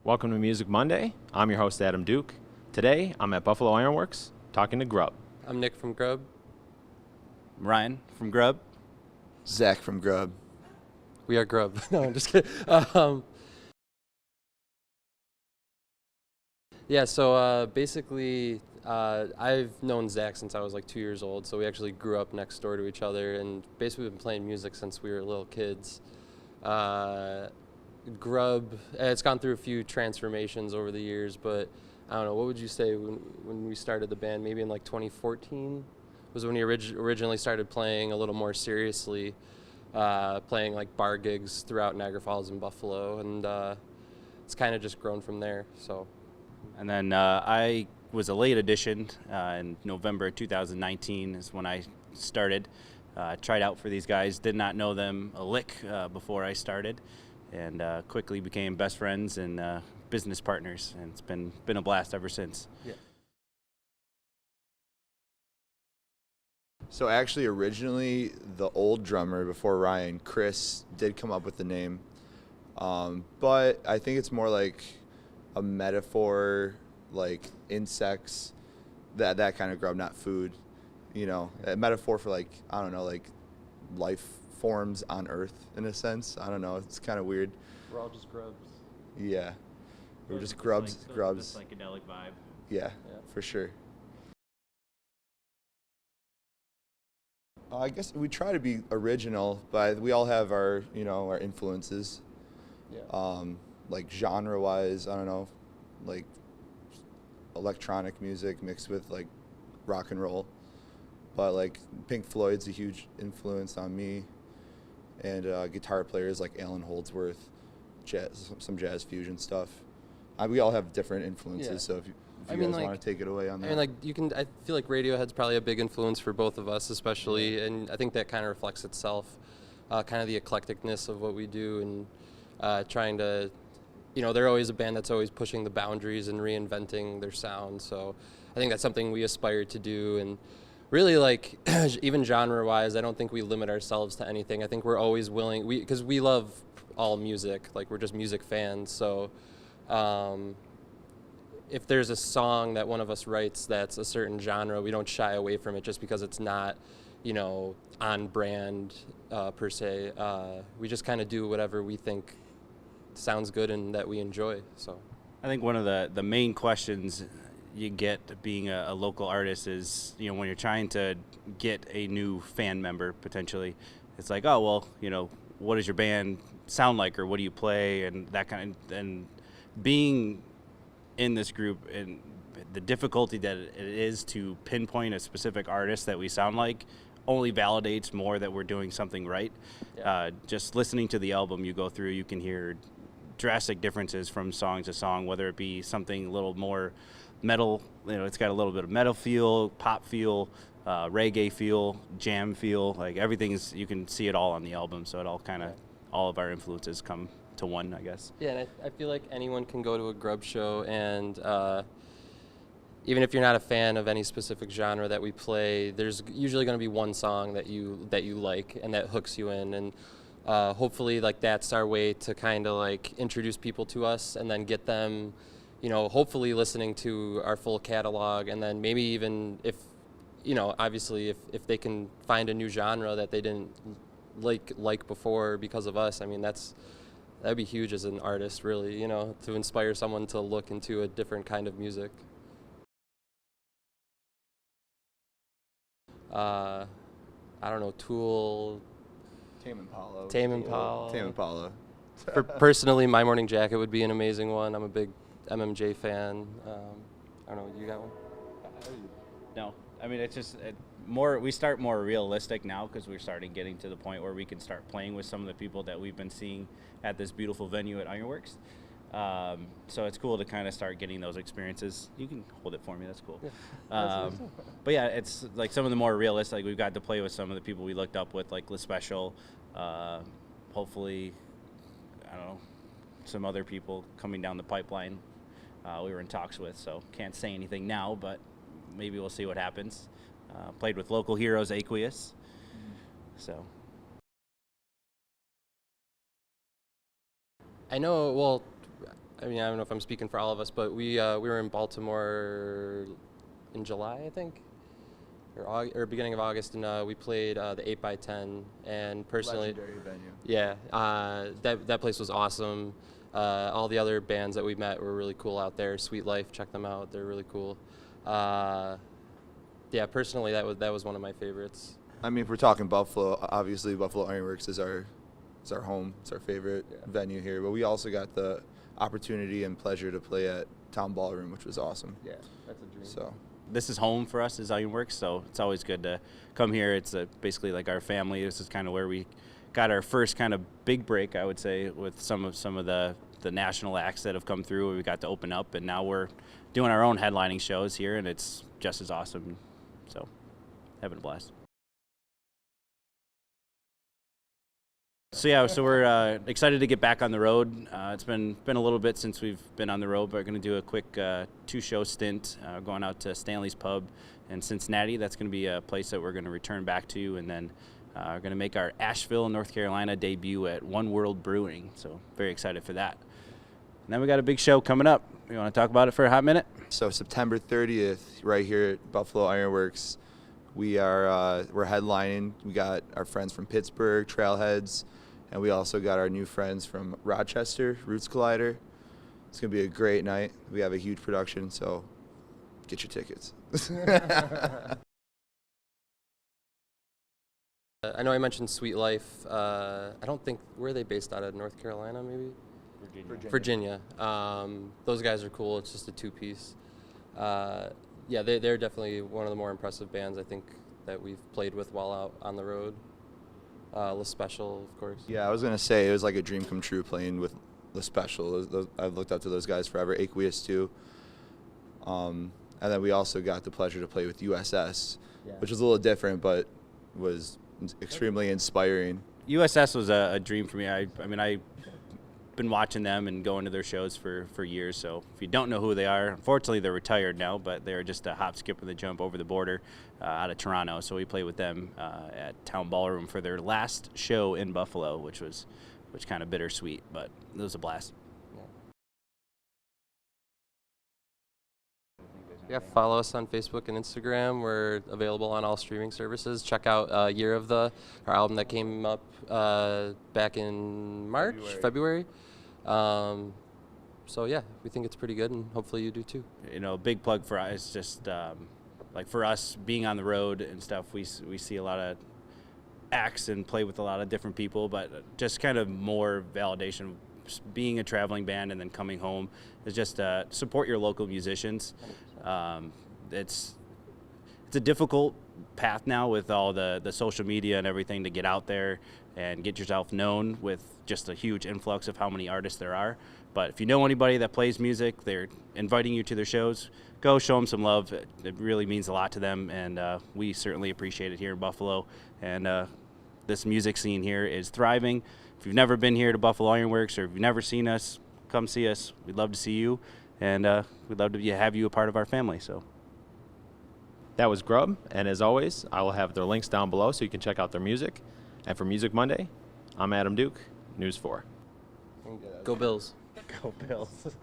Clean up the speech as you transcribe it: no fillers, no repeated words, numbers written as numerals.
Welcome to Music Monday. I'm your host, Adam Duke. Today, I'm at Buffalo Ironworks talking to Grub. I'm Nick from Grub. Ryan from Grub. Zach from Grub. We are Grub. No, I'm just kidding. Basically, I've known Zach since I was like 2 years old, so we actually grew up next door to each other, and basically we've been playing music since we were little kids. Grub, it's gone through a few transformations over the years, but I don't know, what would you say when we started the band? Maybe in like 2014 was when we originally started playing a little more seriously, playing like bar gigs throughout Niagara Falls and Buffalo, and it's kind of just grown from there. So. And then I was a late addition in November 2019 is when I started. Tried out for these guys, did not know them a lick before I started, and quickly became best friends and business partners, and it's been a blast ever since. Yeah. So actually, originally, the old drummer before Ryan, Chris, did come up with the name, but I think it's more like a metaphor, like insects, that kind of grub, not food, you know, a metaphor for like, I don't know, like life forms on Earth in a sense. I don't know, it's kind of weird. We're all just grubs. Yeah, we're just grubs. This psychedelic vibe. Yeah, for sure. I guess we try to be original, but we all have our, you know, our influences. Yeah. Like genre-wise, I don't know, like electronic music mixed with like rock and roll. But like Pink Floyd's a huge influence on me, and guitar players like Alan Holdsworth, some jazz fusion stuff. We all have different influences, so if you guys want to take it away on that. I mean, like I feel like Radiohead's probably a big influence for both of us, especially, and I think that kind of reflects itself, kind of the eclecticness of what we do, and trying to, you know, they're always a band that's always pushing the boundaries and reinventing their sound. So I think that's something we aspire to do, and really, like, even genre-wise, I don't think we limit ourselves to anything. I think we're always willing, because we love all music, like we're just music fans, so if there's a song that one of us writes that's a certain genre, we don't shy away from it just because it's not, you know, on brand per se. We just kind of do whatever we think sounds good and that we enjoy. So I think one of the main questions you get being a local artist is, you know, when you're trying to get a new fan member potentially, it's like, oh, well, you know, what does your band sound like, or what do you play, and that kind of, and being in this group and the difficulty that it is to pinpoint a specific artist that we sound like only validates more that we're doing something right. Yeah. Just listening to the album you go through, you can hear drastic differences from song to song, whether it be something a little more metal, you know, it's got a little bit of metal feel, pop feel, reggae feel, jam feel, like everything's, you can see it all on the album, so it all kind of, all of our influences come to one, I guess. Yeah, and I feel like anyone can go to a Grub show, and even if you're not a fan of any specific genre that we play, there's usually going to be one song that you like and that hooks you in, and hopefully like that's our way to kind of like introduce people to us and then get them, you know, hopefully listening to our full catalog, and then maybe even if, you know, obviously if they can find a new genre that they didn't like before because of us, I mean, that'd be huge as an artist, really, you know, to inspire someone to look into a different kind of music. I don't know, Tool. Tame Impala. Tame Impala. Personally, My Morning Jacket would be an amazing one. I'm a big MMJ fan. I don't know, you got one? No, I mean, it's just we start more realistic now because we're starting getting to the point where we can start playing with some of the people that we've been seeing at this beautiful venue at Ironworks. So it's cool to kind of start getting those experiences. You can hold it for me, that's cool. Yeah. But yeah, it's like some of the more realistic, like we've got to play with some of the people we looked up with, like Les Special, hopefully, I don't know, some other people coming down the pipeline we were in talks with, so can't say anything now, but maybe we'll see what happens. Played with local heroes, Aqueous, so. I know, well, I mean, I don't know if I'm speaking for all of us, but we were in Baltimore in July, I think, or beginning of August, and we played the 8x10. And personally, Legendary venue. yeah, that place was awesome. All the other bands that we met were really cool out there. Sweet Life, check them out; they're really cool. Yeah, personally, that was one of my favorites. I mean, if we're talking Buffalo, obviously Buffalo Ironworks is our home. It's our favorite venue here. But we also got the opportunity and pleasure to play at Town Ballroom, which was awesome. Yeah, that's a dream. So This is home for us as Ironworks, so it's always good to come here. It's basically like our family. This is kind of where we got our first kind of big break, I would say, with some of the national acts that have come through. We got to open up, and now we're doing our own headlining shows here, and it's just as awesome. So, having a blast. So we're excited to get back on the road. It's been a little bit since we've been on the road, but we're going to do a quick 2-show stint going out to Stanley's Pub in Cincinnati. That's going to be a place that we're going to return back to, and then we're going to make our Asheville, North Carolina debut at One World Brewing. So very excited for that. And then we got a big show coming up. You want to talk about it for a hot minute? So September 30th, right here at Buffalo Ironworks, we're headlining. We got our friends from Pittsburgh, Trailheads, and we also got our new friends from Rochester, Roots Collider. It's going to be a great night. We have a huge production, so get your tickets. I know I mentioned Sweet Life. I don't think, where are they based out of? North Carolina, maybe? Virginia. Those guys are cool. It's just a 2-piece. Yeah, they're definitely one of the more impressive bands, I think, that we've played with while out on the road. La Special, of course. Yeah, I was going to say it was like a dream come true playing with La Special. I've looked up to those guys forever. Aqueous too. And then we also got the pleasure to play with USS, which was a little different, but was extremely inspiring. USS was a dream for me. I mean, I've been watching them and going to their shows for years. So if you don't know who they are, unfortunately they're retired now, but they're just a hop, skip, and a jump over the border out of Toronto. So we played with them at Town Ballroom for their last show in Buffalo, which kind of bittersweet, but it was a blast. Yeah, follow us on Facebook and Instagram. We're available on all streaming services. Check out Year of our album that came up back in March, February. So yeah, we think it's pretty good, and hopefully you do too. You know, big plug for us is just like for us being on the road and stuff. We see a lot of acts and play with a lot of different people, but just kind of more validation. Being a traveling band and then coming home is just support your local musicians. It's a difficult path now with all the social media and everything to get out there and get yourself known with just a huge influx of how many artists there are. But if you know anybody that plays music, they're inviting you to their shows, go show them some love. It really means a lot to them, and we certainly appreciate it here in Buffalo. And this music scene here is thriving. If you've never been here to Buffalo Ironworks, or if you've never seen us, come see us. We'd love to see you, and we'd love to have you a part of our family. So That was Grub, and as always, I will have their links down below so you can check out their music. And for Music Monday, I'm Adam Duke, News 4. Go Bills. go Bills.